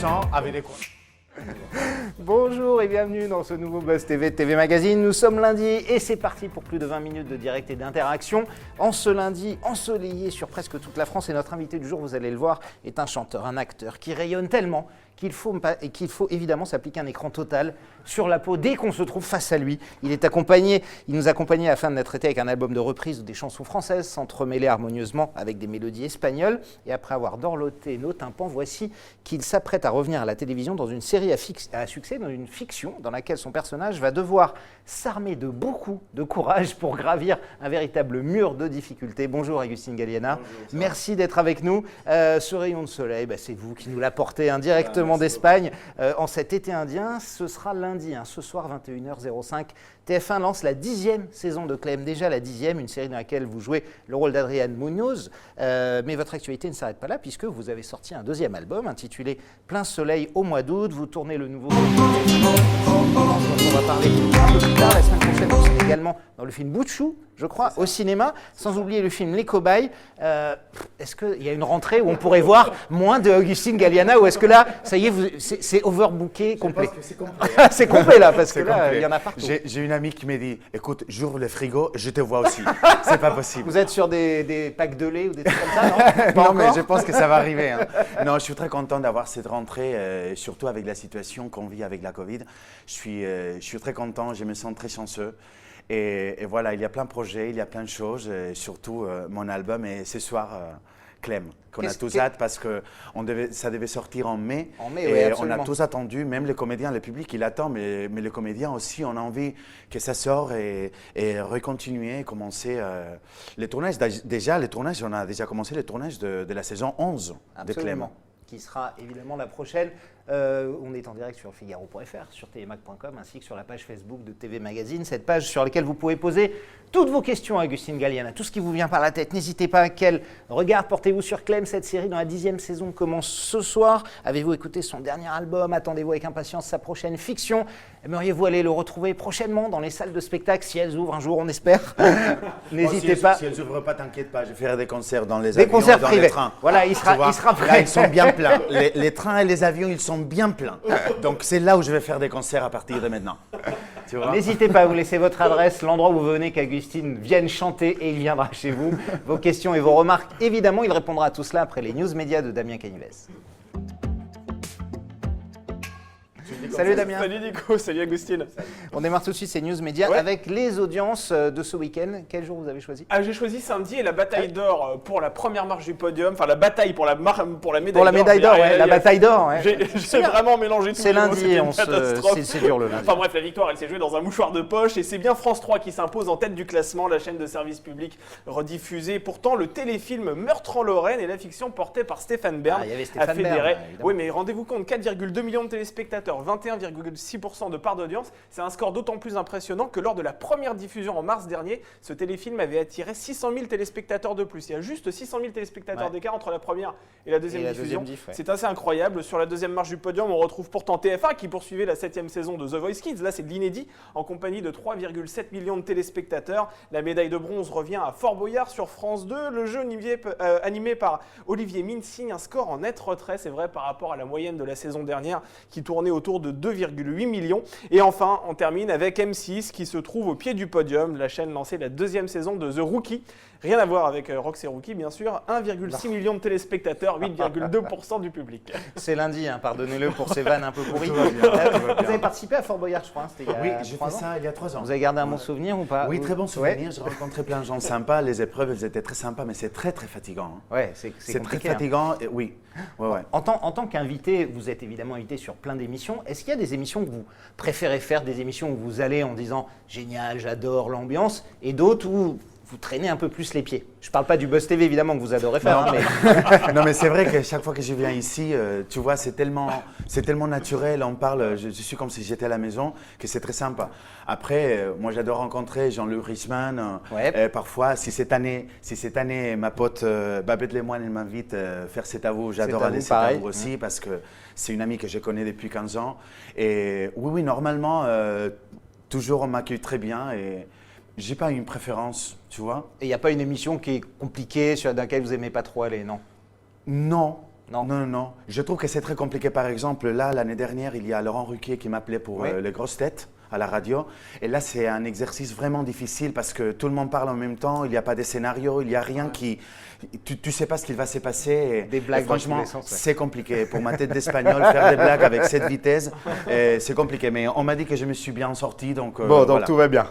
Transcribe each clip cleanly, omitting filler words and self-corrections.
accent avec des... Bonjour et bienvenue dans ce nouveau Buzz TV de TV Magazine. Nous sommes lundi et c'est parti pour plus de 20 minutes de direct et d'interaction. En ce lundi ensoleillé sur presque toute la France, et notre invité du jour, vous allez le voir, est un chanteur, un acteur qui rayonne tellement qu'il faut évidemment s'appliquer un écran total sur la peau dès qu'on se trouve face à lui. Il nous accompagnait afin de traiter avec un album de reprise où des chansons françaises s'entremêlaient harmonieusement avec des mélodies espagnoles. Et après avoir dorloté nos tympans, voici qu'il s'apprête à revenir à la télévision dans une série à succès, dans une fiction dans laquelle son personnage va devoir s'armer de beaucoup de courage pour gravir un véritable mur de difficultés. Bonjour Agustín Galiana, merci d'être avec nous. Ce rayon de soleil, c'est vous qui nous l'apportez indirectement d'Espagne en cet été indien. Ce sera lundi, ce soir 21h05. TF1 lance la 10e saison de Clem, déjà la 10e, une série dans laquelle vous jouez le rôle d'Adrián Muñoz. Mais votre actualité ne s'arrête pas là puisque vous avez sorti un deuxième album intitulé Plein Soleil au mois d'août. Vous tournez le nouveau on va parler un peu plus tard. La semaine prochaine, vous serez également dans le film Bouchou, je crois, au cinéma, sans oublier le film Les Cobayes. Est-ce qu'il y a une rentrée où on pourrait voir moins de Agustín Galiana, ou est-ce que là, ça y est, c'est overbooké complet? C'est complet. C'est complet là, parce que là, il y en a partout. J'ai une amie qui me dit, écoute, j'ouvre le frigo, je te vois aussi. C'est pas possible. Vous êtes sur des packs de lait ou des trucs comme ça, non? Non, mais je pense que ça va arriver. Non, je suis très content d'avoir cette rentrée, surtout avec la situation qu'on vit avec la Covid. Je suis très content, je me sens très chanceux. Et voilà, il y a plein de projets, il y a plein de choses, et surtout mon album et ce soir, Clem, qu'on a tous hâte parce que ça devait sortir en mai. Et oui, on a tous attendu, même les comédiens, le public, il attend, mais les comédiens aussi, on a envie que ça sorte et recontinuer, commencer les tournages. Déjà, les tournages, on a déjà commencé les tournages de la saison 11 de Clem. Qui sera évidemment la prochaine. On est en direct sur Figaro.fr, sur tvmag.com, ainsi que sur la page Facebook de TV Magazine, cette page sur laquelle vous pouvez poser toutes vos questions à Agustín Galiana, tout ce qui vous vient par la tête. N'hésitez pas, quel regard portez-vous sur Clem? Cette série dans la 10e saison commence ce soir. Avez-vous écouté son dernier album? Attendez-vous avec impatience sa prochaine fiction? Aimeriez-vous aller le retrouver prochainement dans les salles de spectacle, si elles ouvrent un jour, on espère? N'hésitez pas. Si elles n'ouvrent pas, t'inquiète pas, je ferai des concerts dans les avions, concerts dans privés. Les trains. Voilà, il sera prêt. Là, ils sont bien pleins. Les trains et les avions, ils sont bien pleins. Donc c'est là où je vais faire des concerts à partir de maintenant. N'hésitez pas à vous laisser votre adresse, l'endroit où vous venez, qu'Agustín vienne chanter et il viendra chez vous. Vos questions et vos remarques, évidemment, il répondra à tout cela après les news médias de Damien Canives. Salut Damien. Salut Nico, salut Agustín. On démarre tout de suite ces news médias avec les audiences de ce week-end. Quel jour vous avez choisi? J'ai choisi samedi et la bataille d'or pour la première marche du podium, enfin la bataille pour la médaille d'or. Pour la médaille d'or, la bataille d'or. J'ai vraiment mélangé tout. C'est lundi, c'est dur le lundi. Enfin bref, la victoire elle s'est jouée dans un mouchoir de poche et c'est bien France 3 qui s'impose en tête du classement, la chaîne de service public rediffusée. Pourtant, le téléfilm Meurtre en Lorraine et la fiction portée par Stéphane Bern a fédéré. Oui, mais rendez-vous compte, 4,2 millions de téléspectateurs, 21,6% de part d'audience. C'est un score d'autant plus impressionnant que lors de la première diffusion en mars dernier, ce téléfilm avait attiré 600 000 téléspectateurs de plus. Il y a juste 600 000 téléspectateurs d'écart entre la première et la deuxième diffusion. C'est assez incroyable. Sur la deuxième marche du podium, on retrouve pourtant TF1 qui poursuivait la 7e saison de The Voice Kids. Là, c'est de l'inédit en compagnie de 3,7 millions de téléspectateurs. La médaille de bronze revient à Fort Boyard sur France 2. Le jeu animé par Olivier Mine signe un score en net retrait, c'est vrai, par rapport à la moyenne de la saison dernière qui tournait autour de 2,8 millions. Et enfin, on termine avec M6 qui se trouve au pied du podium. La chaîne lançait la deuxième saison de The Rookie. Rien à voir avec Rox et Rookie, bien sûr. 1,6 million de téléspectateurs, 8,2% du public. C'est lundi, pardonnez-le pour ces vannes un peu pourries. Vous avez participé à Fort Boyard, je crois. Oui, j'ai fait ça il y a 3 ans. Vous avez gardé un bon souvenir ou pas? Oui, très bon souvenir. J'ai rencontré plein de gens sympas. Les épreuves, elles étaient très sympas, mais c'est très, très fatigant. C'est très fatigant, oui. En tant qu'invité, vous êtes évidemment invité sur plein d'émissions. Est-ce qu'il y a des émissions que vous préférez faire, des émissions où vous allez en disant « génial, j'adore l'ambiance » et d'autres où vous traînez un peu plus les pieds? Je ne parle pas du Buzz TV, évidemment, que vous adorez faire. Non, mais c'est vrai que chaque fois que je viens ici, tu vois, c'est tellement naturel. On parle, je suis comme si j'étais à la maison, que c'est très sympa. Après, moi, j'adore rencontrer Jean-Luc Reichmann. Parfois, si cette année, ma pote Babette Lemoine, elle m'invite faire C'est à vous, j'adore aller C'est à vous aussi, parce que c'est une amie que je connais depuis 15 ans. Et oui, normalement, toujours on m'accueille très bien. Et j'ai pas une préférence, tu vois. Et il n'y a pas une émission qui est compliquée, dans laquelle vous n'aimez pas trop aller, non? Non. Non. Je trouve que c'est très compliqué. Par exemple, là, l'année dernière, il y a Laurent Ruquier qui m'appelait pour les grosses têtes à la radio. Et là, c'est un exercice vraiment difficile parce que tout le monde parle en même temps. Il n'y a pas de scénario, il n'y a rien qui… Tu ne sais pas ce qu'il va se passer. Des blagues, franchement, c'est compliqué. Pour ma tête d'espagnol, faire des blagues avec cette vitesse, c'est compliqué. Mais on m'a dit que je me suis bien sorti. Donc, donc tout va bien.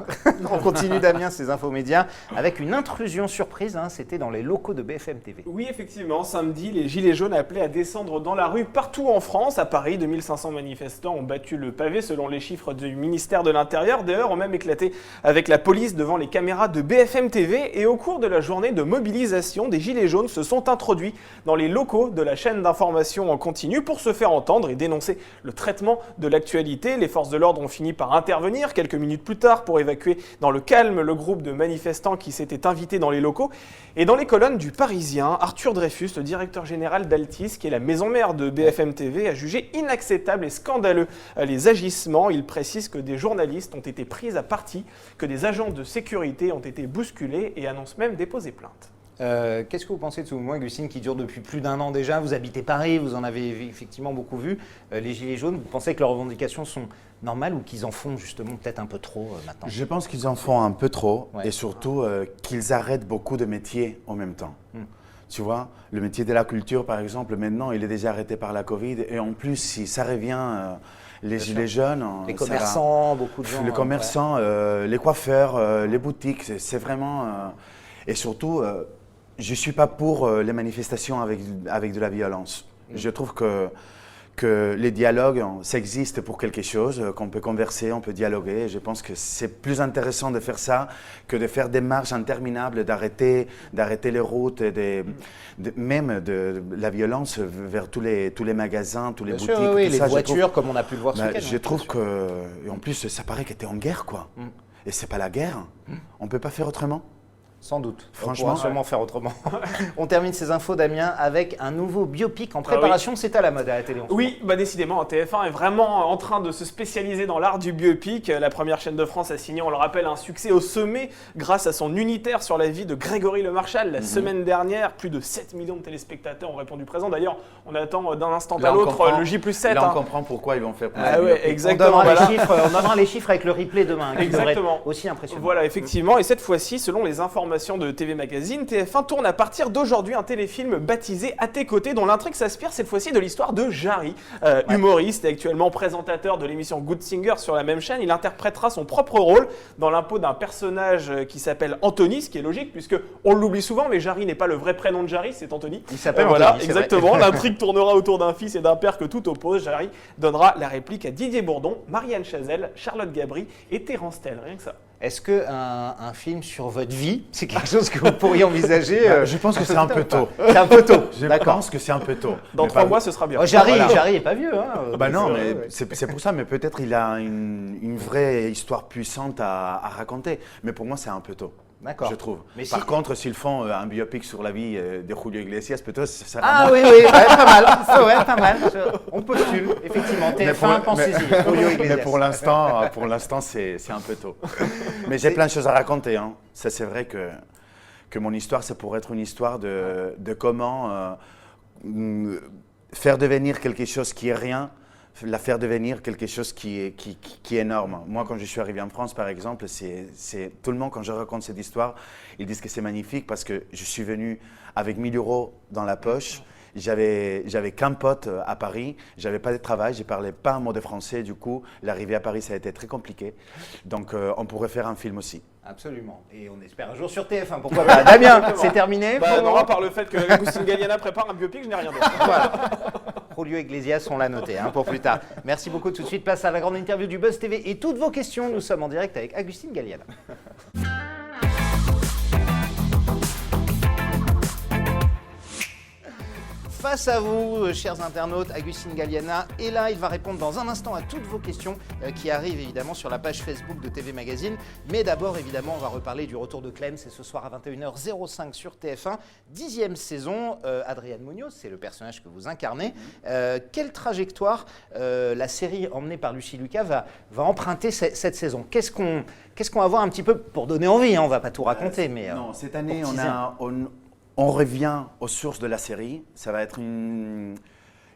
On continue, Damien, ces infos médias avec une intrusion surprise. C'était dans les locaux de BFM TV. Oui, effectivement. Samedi, les Gilets jaunes appelaient à descendre dans la rue partout en France. À Paris, 2500 manifestants ont battu le pavé selon les chiffres du ministère de l'Intérieur. Des heurts ont même éclaté avec la police devant les caméras de BFM TV. Et au cours de la journée de mobilisation, des Gilets jaunes se sont introduits dans les locaux de la chaîne d'information en continu pour se faire entendre et dénoncer le traitement de l'actualité. Les forces de l'ordre ont fini par intervenir quelques minutes plus tard pour évacuer dans le calme le groupe de manifestants qui s'étaient invités dans les locaux. Et dans les colonnes du Parisien, Arthur Dreyfus, le directeur général d'Altis, qui est la maison mère de BFM TV, a jugé inacceptable et scandaleux les agissements. Il précise que des journalistes ont été pris à partie, que des agents de sécurité ont été bousculés et annonce même déposer plainte. Qu'est-ce que vous pensez de ce mouvement, Augustine, qui dure depuis plus d'1 an déjà? Vous habitez Paris, vous en avez effectivement beaucoup vu. Les Gilets jaunes, vous pensez que leurs revendications sont normales ou qu'ils en font justement peut-être un peu trop maintenant? Je pense qu'ils en font un peu trop et surtout qu'ils arrêtent beaucoup de métiers en même temps. Tu vois, le métier de la culture, par exemple, maintenant, il est déjà arrêté par la Covid. Et en plus, si ça revient… les Gilets jaunes… Les commerçants, beaucoup de gens… Les commerçants, les coiffeurs, les boutiques, c'est vraiment… et surtout… je ne suis pas pour les manifestations avec de la violence. Je trouve que les dialogues, ça existe pour quelque chose, qu'on peut converser, on peut dialoguer. Et je pense que c'est plus intéressant de faire ça que de faire des marches interminables, d'arrêter les routes, même de la violence vers tous les magasins, tous les boutiques. Oui, tout les ça, voitures, comme on a pu le voir ce week-end. Je trouve que, en plus, ça paraît que tu es en guerre, quoi. Et c'est pas la guerre. On ne peut pas faire autrement. Sans doute. Franchement, on pourra sûrement faire autrement. On termine ces infos, Damien, avec un nouveau biopic en préparation. C'est à la mode à la télé. Oui, décidément, TF1 est vraiment en train de se spécialiser dans l'art du biopic. La première chaîne de France a signé, on le rappelle, un succès au sommet grâce à son unitaire sur la vie de Grégory Le Marchal. La semaine dernière, plus de 7 millions de téléspectateurs ont répondu présent. D'ailleurs, on attend d'un instant à l'autre le J+7. Là, on comprend pourquoi ils vont faire plus. Exactement. On donnera les chiffres avec le replay demain. Exactement. Aussi impressionnant. Voilà, effectivement. Et cette fois-ci, selon les informations de TV Magazine, TF1 tourne à partir d'aujourd'hui un téléfilm baptisé À tes côtés, dont l'intrigue s'inspire cette fois-ci de l'histoire de Jarry, humoriste et actuellement présentateur de l'émission Good Singer sur la même chaîne. Il interprétera son propre rôle dans l'impôt d'un personnage qui s'appelle Anthony, ce qui est logique puisque on l'oublie souvent, mais Jarry n'est pas le vrai prénom de Jarry, c'est Anthony. Il s'appelle voilà, Anthony, exactement. L'intrigue tournera autour d'un fils et d'un père que tout oppose. Jarry donnera la réplique à Didier Bourdon, Marianne Chazelle, Charlotte Gabry et Terence Tell, rien que ça. Est-ce qu'un film sur votre vie, c'est quelque chose que vous pourriez envisager Je pense que c'est un peu tôt. C'est un peu tôt. Je pense que c'est un peu tôt. Dans 3 mois, ce sera bien. Jarry n'est pas vieux. Non, mais c'est pour ça. Mais peut-être il a une vraie histoire puissante à raconter. Mais pour moi, c'est un peu tôt. D'accord. Je trouve. Mais par contre, s'ils font un biopic sur la vie de Julio Iglesias, peut-être ça sera… Ah oui, pas mal. Pas mal. On postule, effectivement. TF1, pensez-y. Mais pour l'instant, c'est un peu tôt. Mais j'ai plein de choses à raconter. Ça, c'est vrai que mon histoire, ça pourrait être une histoire de comment faire devenir quelque chose qui est rien, la faire devenir quelque chose qui est énorme. Moi, quand je suis arrivé en France, par exemple, c'est tout le monde, quand je raconte cette histoire, ils disent que c'est magnifique parce que je suis venu avec 1 000 € dans la poche. J'avais qu'un pote à Paris, j'avais pas de travail, je parlais pas un mot de français. Du coup, l'arrivée à Paris, ça a été très compliqué. Donc, on pourrait faire un film aussi. Absolument. Et on espère un jour sur TF1. Pourquoi pas? Damien, c'est terminé. Non, par le fait que Agustin Galliana prépare un biopic, je n'ai rien d'autre. Voilà. Julio Iglesias, on l'a noté pour plus tard. Merci beaucoup. Tout de suite, place à la grande interview du Buzz TV et toutes vos questions. Nous sommes en direct avec Agustin Galliana. Face à vous, chers internautes, Agustin Galliana est là. Il va répondre dans un instant à toutes vos questions qui arrivent évidemment sur la page Facebook de TV Magazine. Mais d'abord, évidemment, on va reparler du retour de Clem. C'est ce soir à 21h05 sur TF1. 10e saison. Adrienne Munoz, c'est le personnage que vous incarnez. Quelle trajectoire la série emmenée par Lucie Lucas va emprunter cette saison? Qu'est-ce qu'on va voir un petit peu pour donner envie? On ne va pas tout raconter. Mais non, cette année, on revient aux sources de la série. Ça va être une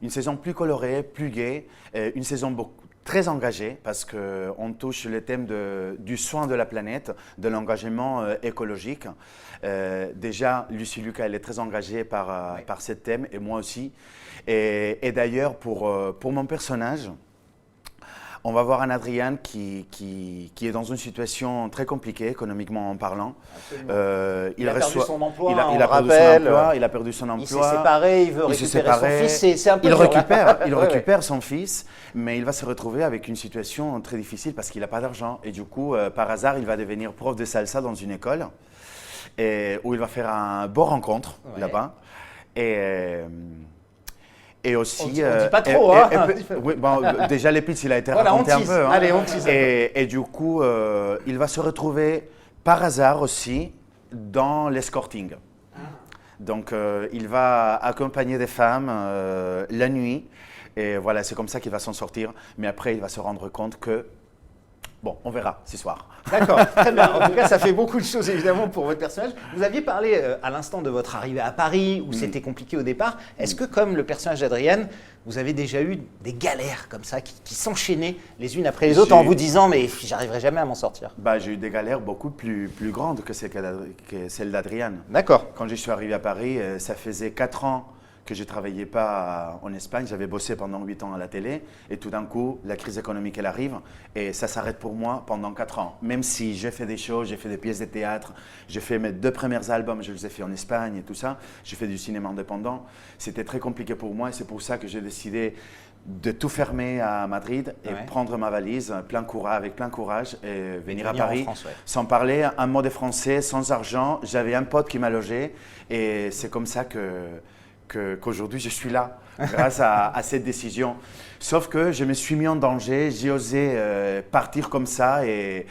saison plus colorée, plus gaie, une saison très engagée parce qu'on touche le thème du soin de la planète, de l'engagement écologique. Déjà, Lucie Lucas, elle est très engagée par ce thème et moi aussi. Et d'ailleurs, pour mon personnage, on va voir un Adrien qui est dans une situation très compliquée, économiquement en parlant. Il a perdu son emploi, il a perdu son emploi. Il s'est séparé, il veut récupérer son fils. C'est un peu il récupère son fils, mais il va se retrouver avec une situation très difficile parce qu'il n'a pas d'argent. Et du coup, par hasard, il va devenir prof de salsa dans une école où il va faire un beau rencontre là-bas. Et aussi, on ne dit pas trop, oui, bon, déjà l'épice, il a été raconté un peu. Allez, on tease. Et du coup, il va se retrouver par hasard aussi dans l'escorting. Donc, il va accompagner des femmes la nuit. Et voilà, c'est comme ça qu'il va s'en sortir. Mais après, il va se rendre compte que, bon, on verra ce soir. D'accord, très bien. En tout cas, ça fait beaucoup de choses évidemment pour votre personnage. Vous aviez parlé à l'instant de votre arrivée à Paris, où c'était compliqué au départ. Est-ce que, comme le personnage d'Adrienne, vous avez déjà eu des galères comme ça, qui s'enchaînaient les unes après les autres en vous disant « mais j'arriverai jamais à m'en sortir » J'ai eu des galères beaucoup plus grandes que celle d'Adrienne. D'accord. Quand je suis arrivé à Paris, ça faisait 4 ans que je ne travaillais pas en Espagne. J'avais bossé pendant 8 ans à la télé et tout d'un coup, la crise économique, elle arrive et ça s'arrête pour moi pendant 4 ans. Même si j'ai fait des shows, j'ai fait des pièces de théâtre, j'ai fait mes 2 premiers albums, je les ai fait en Espagne et tout ça. J'ai fait du cinéma indépendant. C'était très compliqué pour moi et c'est pour ça que j'ai décidé de tout fermer à Madrid et prendre ma valise avec plein courage et venir à Paris en France, sans parler un mot de français, sans argent. J'avais un pote qui m'a logé et c'est comme ça qu'aujourd'hui je suis là grâce à cette décision. Sauf que je me suis mis en danger, j'ai osé partir comme ça et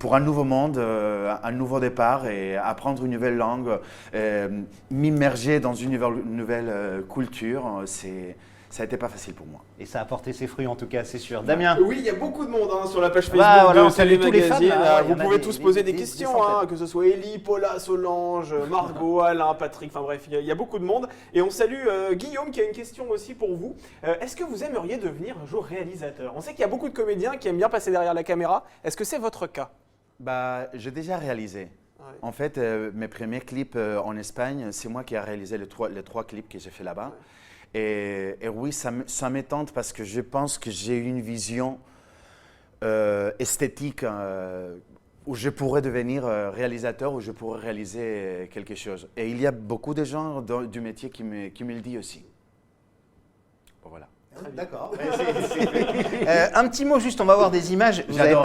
pour un nouveau monde, un nouveau départ et apprendre une nouvelle langue, m'immerger dans une nouvelle culture, ça n'a été pas facile pour moi. Et ça a porté ses fruits en tout cas, c'est sûr. Damien? Oui, il y a beaucoup de monde sur la page Facebook de Salut Magazine. Vous pouvez tous poser des questions, que ce soit Élie, Paula, Solange, Margot, Alain, Patrick, enfin bref, il y a beaucoup de monde. Et on salue Guillaume qui a une question aussi pour vous. Est-ce que vous aimeriez devenir un jour réalisateur? On sait qu'il y a beaucoup de comédiens qui aiment bien passer derrière la caméra. Est-ce que c'est votre cas? J'ai déjà réalisé. Ouais. En fait, mes premiers clips en Espagne, c'est moi qui ai réalisé les 3 clips que j'ai fait là-bas. Ouais. Et oui, ça m'étente parce que je pense que j'ai une vision esthétique où je pourrais devenir réalisateur, où je pourrais réaliser quelque chose. Et il y a beaucoup de gens du métier qui me le disent aussi. Bon, voilà. D'accord. Un petit mot juste, on va voir des images. Vous avez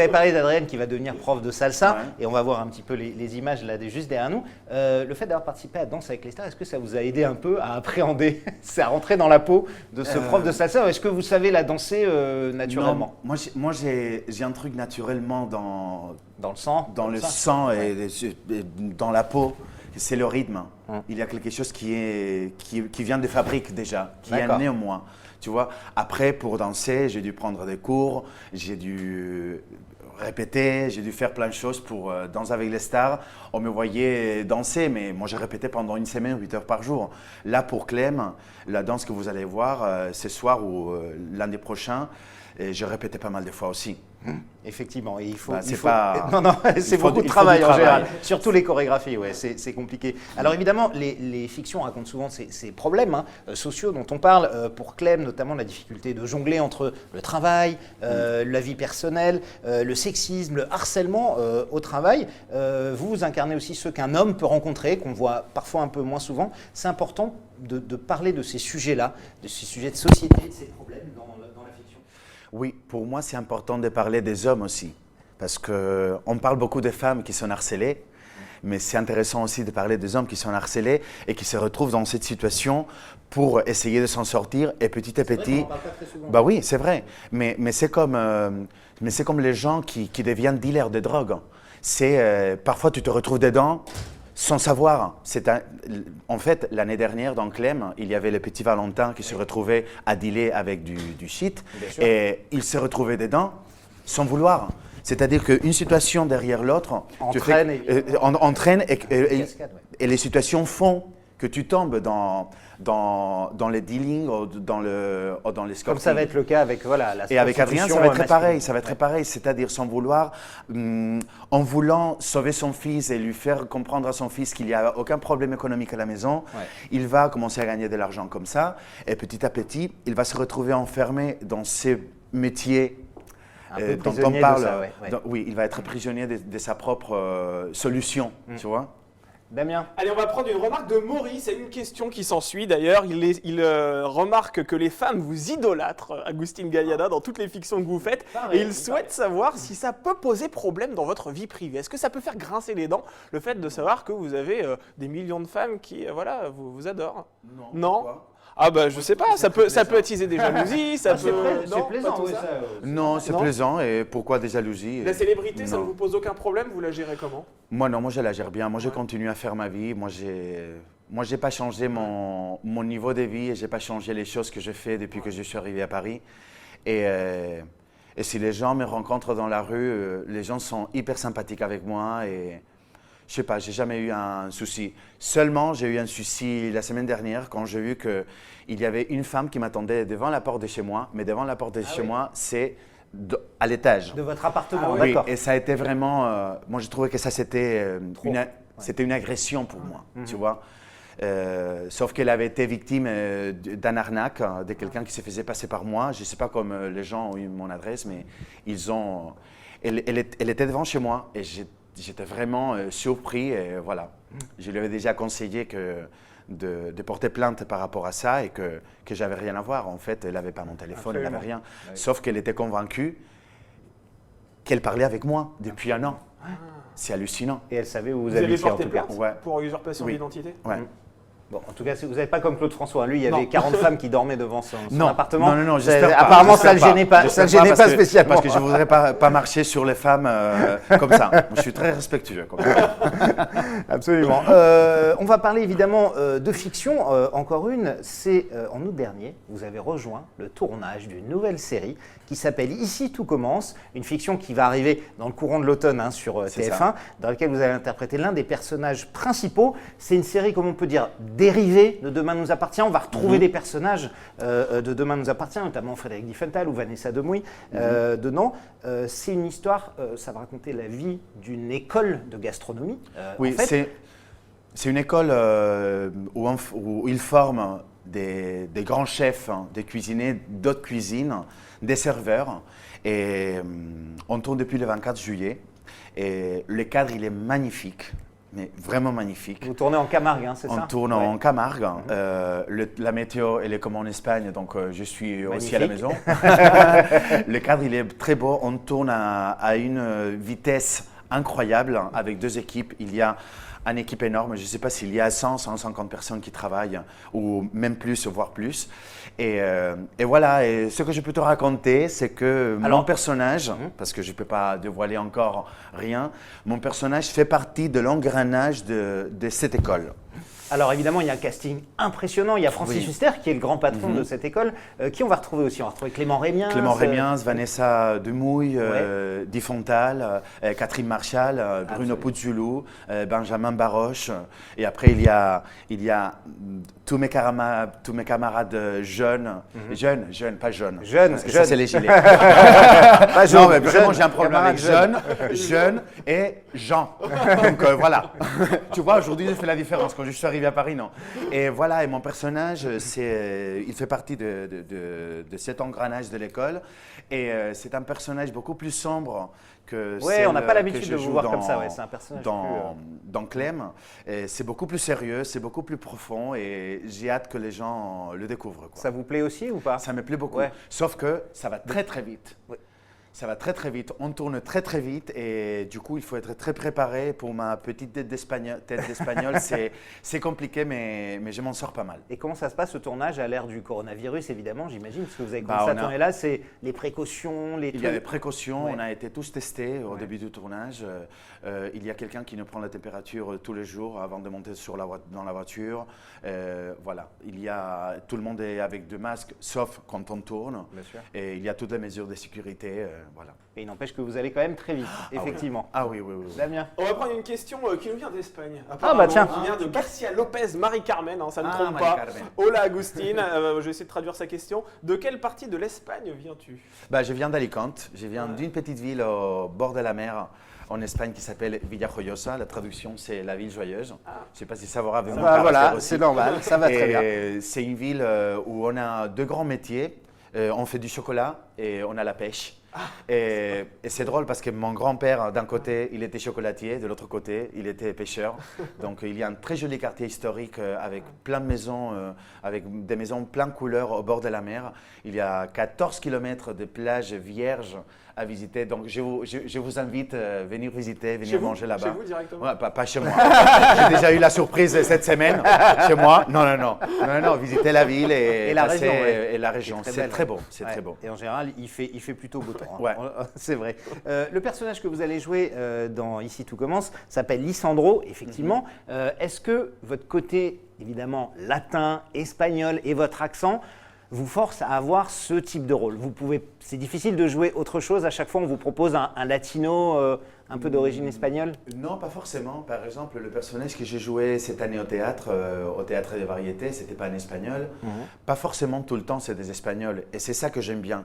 parlé d'Adrienne qui va devenir prof de salsa et on va voir un petit peu les images là juste derrière nous. Le fait d'avoir participé à Danse avec les stars, est-ce que ça vous a aidé un peu à appréhender, à rentrer dans la peau de ce prof de salsa ou est-ce que vous savez la danser naturellement? Non, moi j'ai un truc naturellement dans le sang, et dans la peau. C'est le rythme. Il y a quelque chose qui vient des fabriques déjà, qui est né en moi. Tu vois. Après, pour danser, j'ai dû prendre des cours, j'ai dû répéter, j'ai dû faire plein de choses pour danser avec les stars. On me voyait danser, mais moi, j'ai répété pendant une semaine, 8 heures par jour. Là, pour Clem, la danse que vous allez voir ce soir ou lundi prochain, j'ai répété pas mal de fois aussi. Effectivement, il faut. C'est beaucoup de travail en général. Surtout les chorégraphies, c'est compliqué. Alors évidemment, les fictions racontent souvent ces problèmes sociaux dont on parle. Pour Clem, notamment la difficulté de jongler entre le travail, la vie personnelle, le sexisme, le harcèlement au travail. Vous incarnez aussi ceux qu'un homme peut rencontrer, qu'on voit parfois un peu moins souvent. C'est important de parler de ces sujets-là, de ces sujets de société, de ces problèmes dans la fiction. Oui, pour moi, c'est important de parler des hommes aussi. Parce qu'on parle beaucoup des femmes qui sont harcelées, mais c'est intéressant aussi de parler des hommes qui sont harcelés et qui se retrouvent dans cette situation pour essayer de s'en sortir. Et petit à petit… On en parle pas très souvent. Oui, c'est vrai. Mais c'est comme les gens qui deviennent dealers de drogue. Parfois, tu te retrouves dedans sans savoir. En fait, l'année dernière, dans Clem, il y avait le petit Valentin qui se retrouvait à dealer avec du shit. Et il se retrouvait dedans sans vouloir. C'est-à-dire qu'une situation derrière l'autre entraîne et les situations font que tu tombes dans les dealings ou dans les scorings. Comme ça va être le cas avec la Et avec Adrien, ça va être pareil. Ça va être ouais. pareil, c'est-à-dire sans vouloir, en voulant sauver son fils et lui faire comprendre à son fils qu'il n'y a aucun problème économique à la maison, il va commencer à gagner de l'argent comme ça. Et petit à petit, il va se retrouver enfermé dans ces métiers dont on parle. Oui, il va être prisonnier de sa propre solution, tu vois. Damien. Allez, on va prendre une remarque de Maurice et une question qui s'ensuit. D'ailleurs, il remarque que les femmes vous idolâtrent, Agustin Gallada, dans toutes les fictions que vous faites. Et il souhaite savoir si ça peut poser problème dans votre vie privée. Est-ce que ça peut faire grincer les dents, le fait de savoir que vous avez des millions de femmes qui vous adorent? Non. Ah bah je sais pas, ça peut attiser des jalousies, ça peut... C'est plaisant, oui, ça. Non, c'est plaisant. Et pourquoi des jalousies? La célébrité, ça ne vous pose aucun problème? Vous la gérez comment? Moi non, moi je la gère bien. Moi je continue à faire ma vie. Moi j'ai pas changé mon niveau de vie et j'ai pas changé les choses que je fais depuis que je suis arrivé à Paris. Et si les gens me rencontrent dans la rue, les gens sont hyper sympathiques avec moi et je sais pas, j'ai jamais eu un souci. Seulement, j'ai eu un souci la semaine dernière quand j'ai vu qu'il y avait une femme qui m'attendait devant la porte de chez moi. Mais devant la porte de chez moi, c'est à l'étage. De votre appartement, oui, d'accord. Et ça a été vraiment… moi, je trouvais que ça, c'était une agression pour moi, tu vois. Sauf qu'elle avait été victime d'un arnaque de quelqu'un qui se faisait passer par moi. Je ne sais pas comme les gens ont eu mon adresse, mais ils ont… Elle était devant chez moi et j'étais vraiment surpris et voilà. Je lui avais déjà conseillé de porter plainte par rapport à ça et que j'avais rien à voir. En fait, elle n'avait pas mon téléphone, elle n'avait rien. Oui. Sauf qu'elle était convaincue qu'elle parlait avec moi depuis un an. C'est hallucinant. Et elle savait où vous habitiez en tout tout cas. Pour usurpation d'identité. Bon, en tout cas, vous n'avez pas comme Claude François. Lui, il y avait 40 femmes qui dormaient devant son appartement. Non, j'espère pas. Apparemment, ça ne le gênait pas spécialement. Parce que je ne voudrais pas marcher sur les femmes comme ça. Je suis très respectueux. Comme ça. Absolument. On va parler évidemment de fiction. Encore une, c'est en août dernier, vous avez rejoint le tournage d'une nouvelle série qui s'appelle Ici tout commence, une fiction qui va arriver dans le courant de l'automne sur TF1, dans laquelle vous allez interpréter l'un des personnages principaux. C'est une série, comme on peut dire, dérivée de Demain nous appartient. On va retrouver des personnages de Demain nous appartient, notamment Frédéric Diffenthal ou Vanessa Demouy dedans. C'est une histoire, ça va raconter la vie d'une école de gastronomie. Oui, en fait. C'est une école où ils forment des grands chefs, des cuisiniers d'autres cuisines, des serveurs. Et on tourne depuis le 24 juillet. Et le cadre, il est magnifique. Mais vraiment magnifique. Vous tournez en Camargue, c'est ça? On tourne en Camargue. La météo, elle est comme en Espagne, donc je suis aussi à la maison. Le cadre, il est très beau. On tourne à une vitesse incroyable avec deux équipes. Il y a une équipe énorme. Je ne sais pas s'il y a 100, 150 personnes qui travaillent, ou même plus, voire plus. Et voilà, et ce que je peux te raconter, c'est que mon personnage, parce que je ne peux pas dévoiler encore rien, mon personnage fait partie de l'engrenage de cette école. Alors évidemment, il y a un casting impressionnant. Il y a Francis Huster qui est le grand patron de cette école, qui on va retrouver aussi. On va retrouver Clément Rémiens. Vanessa Demouy, Diffenthal, Catherine Marchal, Bruno Puzzulu, Benjamin Baroche. Et après, il y a tous mes camarades jeunes, pas jeunes. Parce que ça, c'est les gilets. Pas jeunes, non, mais vraiment, j'ai un problème avec jeunes et Jean. Donc voilà. Tu vois, aujourd'hui, j'ai fait la différence. Quand je suis arrivé à Paris, non. Et voilà, et mon personnage, il fait partie de cet engrenage de l'école. Et c'est un personnage beaucoup plus sombre que on n'a pas l'habitude de vous voir comme ça. C'est un personnage dans Clem. C'est beaucoup plus sérieux, c'est beaucoup plus profond et j'ai hâte que les gens le découvrent. Ça vous plaît aussi ou pas? Ça me plaît beaucoup. Sauf que ça va très très vite. Ça va très très vite, on tourne très très vite et du coup il faut être très préparé. Pour ma petite tête d'espagnol, c'est compliqué mais je m'en sors pas mal. Et comment ça se passe ce tournage à l'ère du coronavirus évidemment, j'imagine, parce que vous avez commencé à tourner là, c'est les précautions, Il y a des précautions, on a été tous testés au début du tournage. Il y a quelqu'un qui nous prend la température tous les jours avant de monter dans la voiture. Voilà, tout le monde est avec deux masques sauf quand on tourne. Bien sûr. Et il y a toutes les mesures de sécurité. voilà. Et il n'empêche que vous allez quand même très vite, effectivement. Ah oui, oui, oui. Damien. On va prendre une question qui nous vient d'Espagne. Tiens. Qui vient de Garcia Lopez, Marie-Carmen, ça ne trompe pas. Marie-Carmen. Hola Agustín, je vais essayer de traduire sa question. De quelle partie de l'Espagne viens-tu? Je viens d'Alicante, je viens d'une petite ville au bord de la mer en Espagne qui s'appelle Villajoyosa. La traduction, c'est la ville joyeuse. Je ne sais pas si ça va avec mon caractère Voilà, aussi. c'est normal, ça va très bien. C'est une ville où on a deux grands métiers. On fait du chocolat et on a la pêche. Et c'est drôle parce que mon grand-père, d'un côté, il était chocolatier, de l'autre côté, il était pêcheur. Donc il y a un très joli quartier historique avec plein de maisons, avec des maisons plein de couleurs au bord de la mer. Il y a 14 km de plages vierges à visiter. Donc je vous invite à venir visiter, venir manger là-bas. Chez vous directement? Ouais, pas chez moi. J'ai déjà eu la surprise cette semaine chez moi. Non, visiter la ville et la passer, région. Et la région. C'est très beau. C'est très beau. Et en général, il fait plutôt beau temps. Ouais. C'est vrai. Le personnage que vous allez jouer dans Ici tout commence s'appelle Lisandro, effectivement. Est-ce que votre côté, évidemment, latin, espagnol et votre accent vous force à avoir ce type de rôle? C'est difficile de jouer autre chose. À chaque fois, on vous propose un latino un peu d'origine espagnole? Non, pas forcément. Par exemple, le personnage que j'ai joué cette année au théâtre des variétés, c'était pas un espagnol. Pas forcément tout le temps, c'est des espagnols. Et c'est ça que j'aime bien.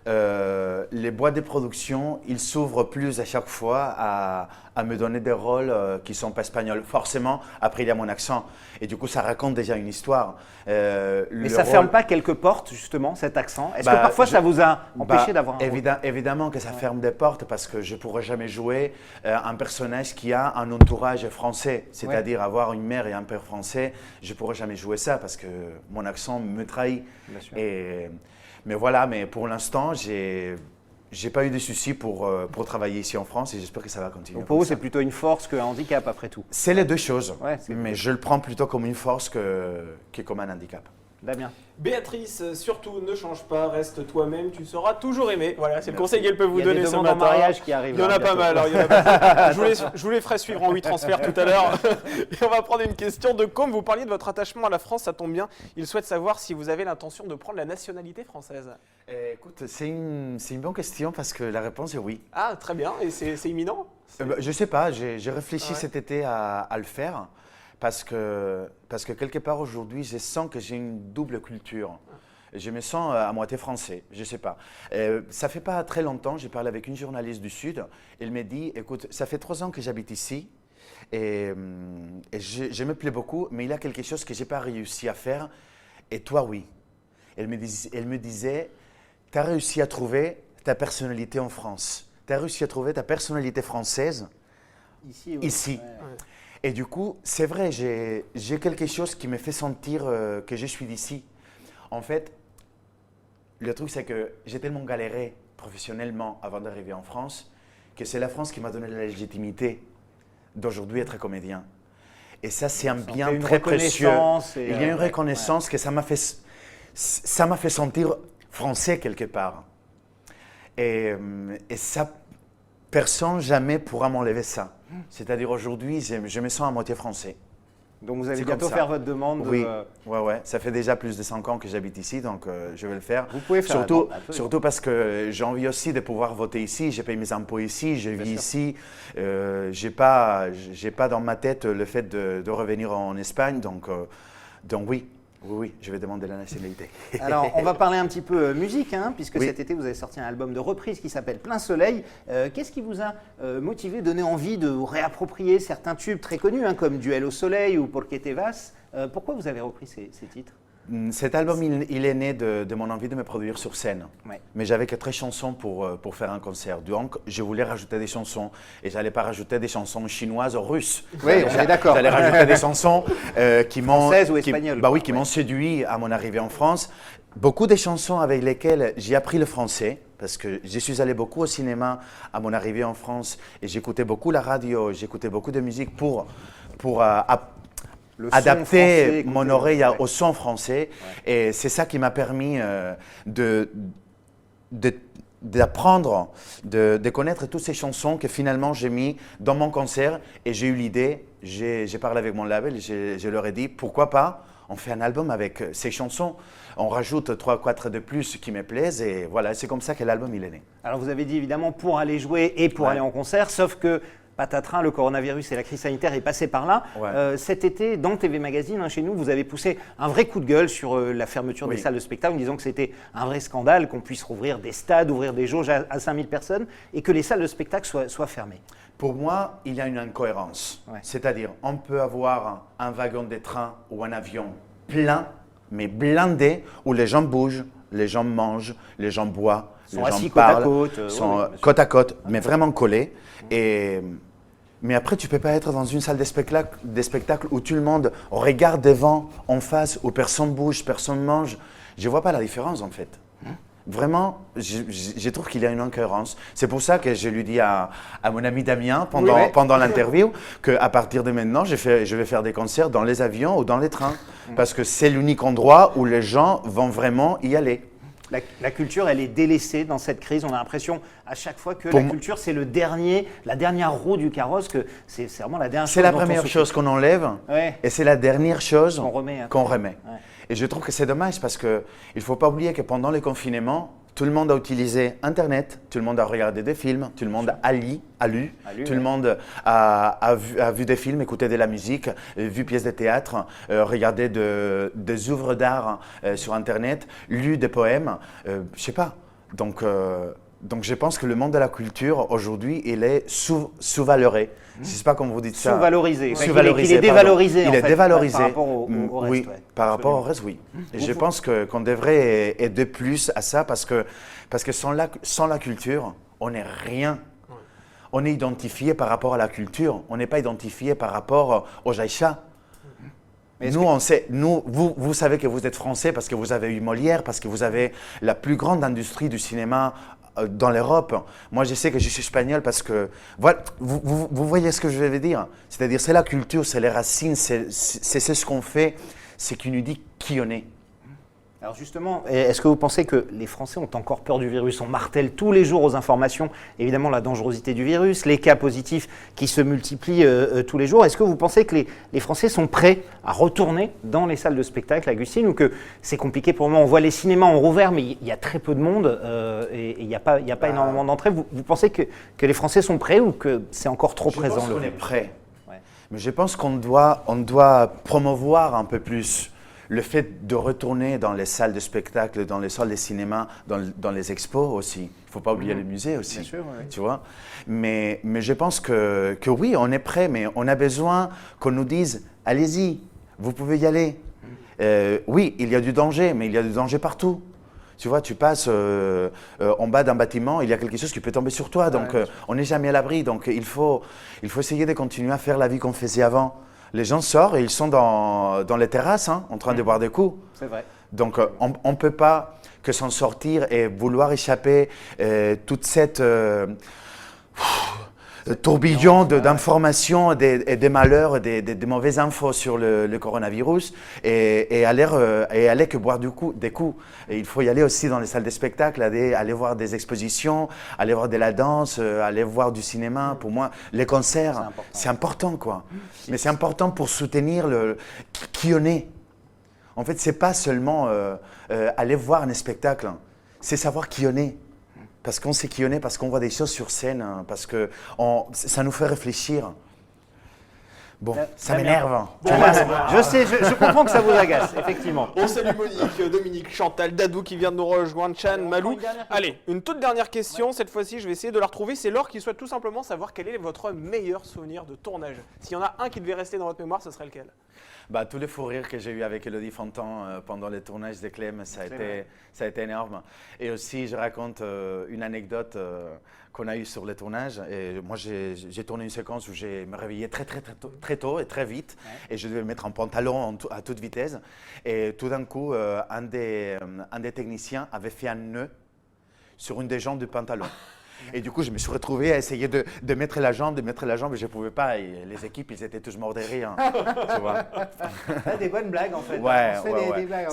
Les boîtes de production, ils s'ouvrent plus à chaque fois à me donner des rôles qui ne sont pas espagnols. Forcément, après il y a mon accent. Et du coup, ça raconte déjà une histoire. Mais ça ne ferme pas quelques portes, justement, cet accent? Est-ce que parfois ça vous a empêché d'avoir un rôle? Évidemment que ça ferme des portes parce que je ne pourrais jamais jouer un personnage qui a un entourage français. C'est-à-dire avoir une mère et un père français. Je ne pourrais jamais jouer ça parce que mon accent me trahit. Bien sûr. Mais voilà, mais pour l'instant, j'ai pas eu de soucis pour travailler ici en France et j'espère que ça va continuer. Donc pour vous, c'est plutôt une force qu'un handicap après tout? C'est les deux choses, mais cool. je le prends plutôt comme une force que comme un handicap. Damien. Béatrice, surtout ne change pas, reste toi-même, tu seras toujours aimé. Voilà, c'est le conseil qu'elle peut vous donner ce matin. Il y a des demandes en mariage qui arrivent. Il y en a pas mal. Je vous les ferai suivre en 8 transferts tout à l'heure. Et on va prendre une question de Com. Vous parliez de votre attachement à la France, ça tombe bien. Il souhaite savoir si vous avez l'intention de prendre la nationalité française. Écoute, c'est une bonne question parce que la réponse est oui. Ah, très bien. Et c'est imminent? Je sais pas, j'ai réfléchi cet été à le faire. Parce que quelque part aujourd'hui, je sens que j'ai une double culture. Je me sens à moitié français, je ne sais pas. Ça fait pas très longtemps, j'ai parlé avec une journaliste du Sud. Elle m'a dit, écoute, ça fait 3 ans que j'habite ici et je me plais beaucoup, mais il y a quelque chose que je n'ai pas réussi à faire et toi, oui. Elle me disait, tu as réussi à trouver ta personnalité en France. Tu as réussi à trouver ta personnalité française ici. Ouais. Et du coup, c'est vrai, j'ai quelque chose qui me fait sentir que je suis d'ici. En fait, le truc, c'est que j'ai tellement galéré professionnellement avant d'arriver en France que c'est la France qui m'a donné la légitimité d'aujourd'hui être comédien. Et ça, c'est un bien très précieux. Il y a une reconnaissance que ça m'a fait sentir français quelque part. Et ça, personne jamais pourra m'enlever ça. C'est-à-dire aujourd'hui, je me sens à moitié français. Donc vous allez bientôt faire votre demande? Oui, ouais. Ça fait déjà plus de 5 ans que j'habite ici, donc je vais le faire. Vous pouvez faire surtout parce que j'ai envie aussi de pouvoir voter ici. J'ai payé mes impôts ici, je vis ici. J'ai pas dans ma tête le fait de revenir en Espagne, donc oui, je vais demander la nationalité. Alors, on va parler un petit peu musique, puisque cet été, vous avez sorti un album de reprise qui s'appelle Plein Soleil. Qu'est-ce qui vous a motivé, donné envie de vous réapproprier certains tubes très connus, comme Duel au soleil ou Por qué te vas? Pourquoi vous avez repris ces titres? Cet album, il est né de mon envie de me produire sur scène. Ouais. Mais j'avais que 13 chansons pour faire un concert. Donc, je voulais rajouter des chansons. Et je n'allais pas rajouter des chansons chinoises ou russes. Oui, on est d'accord. J'allais rajouter des chansons qui m'ont… Françaises ou espagnoles. Qui m'ont séduit à mon arrivée en France. Beaucoup de chansons avec lesquelles j'ai appris le français. Parce que je suis allé beaucoup au cinéma à mon arrivée en France. Et j'écoutais beaucoup la radio, j'écoutais beaucoup de musique pour adapter mon oreille au son français. Ouais. Et c'est ça qui m'a permis d'apprendre, de connaître toutes ces chansons que finalement j'ai mis dans mon concert. Et j'ai eu l'idée, j'ai parlé avec mon label, je leur ai dit pourquoi pas on fait un album avec ces chansons. On rajoute 3 ou 4 de plus qui me plaisent et voilà, c'est comme ça que l'album il est né. Alors vous avez dit évidemment pour aller jouer et pour aller en concert, sauf que patatras, le coronavirus et la crise sanitaire est passé par là. Cet été, dans TV Magazine, chez nous, vous avez poussé un vrai coup de gueule sur la fermeture des salles de spectacle, en disant que c'était un vrai scandale qu'on puisse rouvrir des stades, ouvrir des jauges à 5000 personnes et que les salles de spectacle soient fermées. Pour moi, il y a une incohérence. C'est-à-dire, on peut avoir un wagon de train ou un avion plein, mais blindé, où les gens bougent, les gens mangent, les gens boivent, les gens parlent, sont côte à côte, mais vraiment collés. Mais après, tu ne peux pas être dans une salle de spectacle où tout le monde regarde devant, en face, où personne bouge, personne mange. Je ne vois pas la différence en fait. Vraiment, je trouve qu'il y a une incohérence. C'est pour ça que je lui dis à mon ami Damien pendant l'interview qu'à partir de maintenant, je vais faire des concerts dans les avions ou dans les trains. Parce que c'est l'unique endroit où les gens vont vraiment y aller. La culture, elle est délaissée dans cette crise. On a l'impression à chaque fois que la culture, c'est la dernière roue du carrosse, que c'est vraiment la dernière chose. C'est la première chose qu'on enlève et c'est la dernière chose qu'on remet. Et je trouve que c'est dommage parce qu'il ne faut pas oublier que pendant le confinement, tout le monde a utilisé Internet, tout le monde a regardé des films, tout le monde a lu, tout le monde a vu des films, écouté de la musique, vu pièces de théâtre, regardé des œuvres d'art sur Internet, lu des poèmes, je ne sais pas. Donc je pense que le monde de la culture, aujourd'hui, il est sous-valoré. Je ne sais pas comment vous dites ça. Sous-valorisé. Il est dévalorisé. Il est dévalorisé. Par rapport au reste. Oui, par rapport au reste, oui. Et je pense qu'on devrait aider plus à ça parce que sans la culture, on n'est rien. On est identifié par rapport à la culture. On n'est pas identifié par rapport aux Jaïcha. Vous savez que vous êtes français parce que vous avez eu Molière, parce que vous avez la plus grande industrie du cinéma dans l'Europe. Moi, je sais que je suis espagnol parce que, voilà, vous voyez ce que je veux dire. C'est-à-dire, c'est la culture, c'est les racines, c'est ce qu'on fait, c'est qui nous dit qui on est. Alors justement, est-ce que vous pensez que les Français ont encore peur du virus? On martèle tous les jours aux informations, évidemment, la dangerosité du virus, les cas positifs qui se multiplient tous les jours. Est-ce que vous pensez que les Français sont prêts à retourner dans les salles de spectacle, Agustine, ou que c'est compliqué pour le moment? On voit les cinémas ont rouvert, mais il y a très peu de monde et il n'y a pas énormément d'entrées. Vous pensez que les Français sont prêts ou que c'est encore trop présent? Je pense qu'on est prêt. Mais je pense qu'on doit promouvoir un peu plus le fait de retourner dans les salles de spectacle, dans les salles de cinéma, dans les expos aussi. Il ne faut pas oublier les musées aussi. Bien sûr, tu vois. Mais je pense que oui, on est prêt, mais on a besoin qu'on nous dise « Allez-y, vous pouvez y aller ». Oui, il y a du danger, mais il y a du danger partout. Tu vois, tu passes en bas d'un bâtiment, il y a quelque chose qui peut tomber sur toi. Donc, on n'est jamais à l'abri. Donc, il faut essayer de continuer à faire la vie qu'on faisait avant. Les gens sortent et ils sont dans les terrasses en train de boire des coups. C'est vrai. Donc, on ne peut pas que s'en sortir et vouloir échapper toute cette tourbillon d'informations et des malheurs, des mauvaises infos sur le coronavirus et aller que boire des coups. Et il faut y aller aussi dans les salles de spectacle, aller voir des expositions, aller voir de la danse, aller voir du cinéma. Pour moi, les concerts, c'est important quoi. Mais c'est important pour soutenir qui on est. En fait, c'est pas seulement aller voir un spectacle, c'est savoir qui on est. Parce qu'on sait qui on est, parce qu'on voit des choses sur scène, parce que ça nous fait réfléchir. Bon, ça m'énerve. Je sais, je comprends que ça vous agace, effectivement. On salue Monique, Dominique, Chantal, Dadou qui vient de nous rejoindre, Chan, Malou. Allez, une toute dernière question, cette fois-ci je vais essayer de la retrouver. C'est Laure qui souhaite tout simplement savoir quel est votre meilleur souvenir de tournage. S'il y en a un qui devait rester dans votre mémoire, ce serait lequel? Tous les fous rires que j'ai eu avec Elodie Fontan pendant le tournage de Clem, ça a été énorme. Et aussi, je raconte une anecdote qu'on a eue sur le tournage. Et moi, j'ai tourné une séquence où je me réveillais très tôt et très vite. Et je devais mettre un pantalon à toute vitesse. Et tout d'un coup, un des techniciens avait fait un nœud sur une des jambes du pantalon. Et du coup, je me suis retrouvé à essayer de mettre la jambe, et je ne pouvais pas. Et les équipes, ils étaient tous morts de rire. Tu vois. Des bonnes blagues, en fait. Des blagues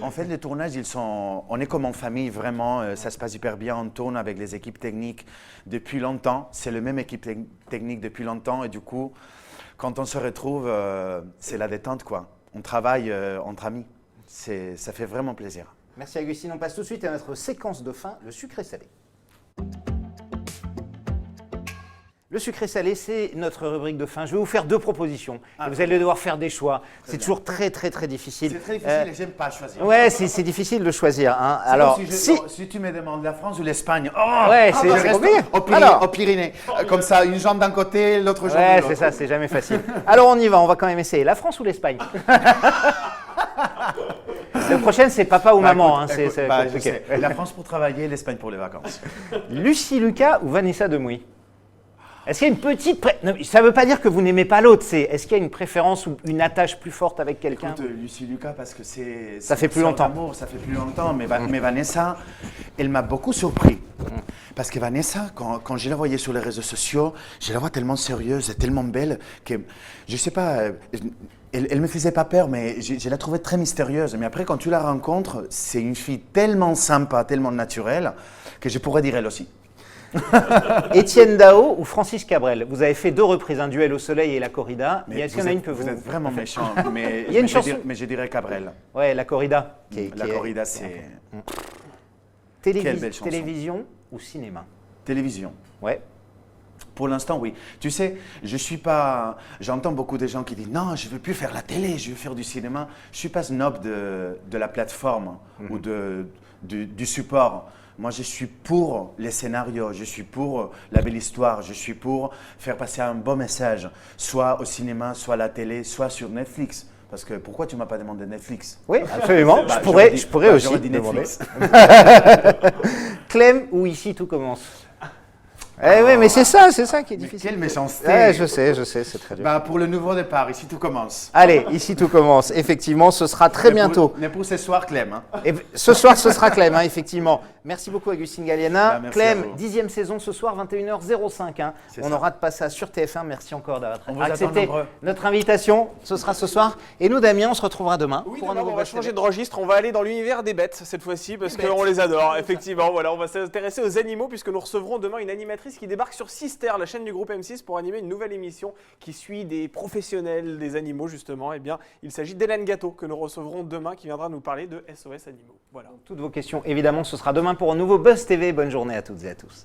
en fait, les tournages, on est comme en famille, vraiment. Ça se passe hyper bien. On tourne avec les équipes techniques depuis longtemps. C'est la même équipe technique depuis longtemps. Et du coup, quand on se retrouve, c'est la détente, quoi. on travaille entre amis. Ça fait vraiment plaisir. Merci Agustine, on passe tout de suite à notre séquence de fin, le sucré-salé. Le sucré-salé, c'est notre rubrique de fin. Je vais vous faire 2 propositions. Et vous allez devoir faire des choix. C'est toujours très difficile. C'est très difficile et j'aime pas choisir. Ouais, c'est difficile de choisir. Hein. Alors, si tu me demandes la France ou l'Espagne, c'est au Pyrénées. Comme ça, une jambe d'un côté, l'autre jambe de l'autre. Ouais, c'est ça, c'est jamais facile. Alors on y va, on va quand même essayer. La France ou l'Espagne? La prochaine, c'est papa ou maman. Écoute, la France pour travailler, l'Espagne pour les vacances. Lucie Lucas ou Vanessa Demouy? Est-ce qu'il y a une petite... Ça ne veut pas dire que vous n'aimez pas l'autre, est-ce qu'il y a une préférence ou une attache plus forte avec quelqu'un? Écoute, Lucie Lucas, parce que ça fait plus longtemps. Ça fait plus longtemps, mais Vanessa, elle m'a beaucoup surpris. Parce que Vanessa, quand je la voyais sur les réseaux sociaux, je la vois tellement sérieuse et tellement belle que, je sais pas, elle me faisait pas peur, mais je la trouvais très mystérieuse. Mais après, quand tu la rencontres, c'est une fille tellement sympa, tellement naturelle, que je pourrais dire elle aussi. Étienne Dao ou Francis Cabrel? Vous avez fait 2 reprises, un duel au soleil et la corrida. Mais est-ce qu'il y en a une que vous... Vous êtes vraiment méchant, mais, il y a une chanson... mais je dirais Cabrel. Ouais, la corrida. Corrida, c'est... Quelle belle chanson. Télévision ou cinéma? Télévision. Ouais. Pour l'instant, oui. Tu sais, je suis pas... J'entends beaucoup de gens qui disent « Non, je ne veux plus faire la télé, je veux faire du cinéma. » Je ne suis pas snob de la plateforme ou du support. Moi, je suis pour les scénarios, je suis pour la belle histoire, je suis pour faire passer un beau message, soit au cinéma, soit à la télé, soit sur Netflix. Parce que pourquoi tu ne m'as pas demandé Netflix? Oui, absolument. Je pourrais aussi dit demander. Netflix. Clem ou Ici tout commence? Oui, mais c'est ça qui est difficile. Quelle méchanceté. Je sais, c'est très dur. Pour le nouveau départ, Ici tout commence. Allez, Ici tout commence. Effectivement, ce sera très bientôt. Mais pour ce soir, Clem. Hein. Et ce soir, ce sera Clem, hein, effectivement. Merci beaucoup, Agustine Galliana. Clem, 10e saison ce soir, 21h05. Hein. On aura de passer ça sur TF1. Merci encore d'avoir accepté notre invitation. Ce sera ce soir. Et nous, Damien, on se retrouvera demain. Oui, pour on va changer de registre. On va aller dans l'univers des bêtes cette fois-ci parce qu'on les adore. Effectivement, voilà, on va s'intéresser aux animaux puisque nous recevrons demain une animatrice qui débarque sur Sister, la chaîne du groupe M6, pour animer une nouvelle émission qui suit des professionnels des animaux justement. Eh bien, il s'agit d'Hélène Gâteau que nous recevrons demain qui viendra nous parler de SOS Animaux. Voilà. Toutes vos questions, évidemment, ce sera demain pour un nouveau Buzz TV. Bonne journée à toutes et à tous.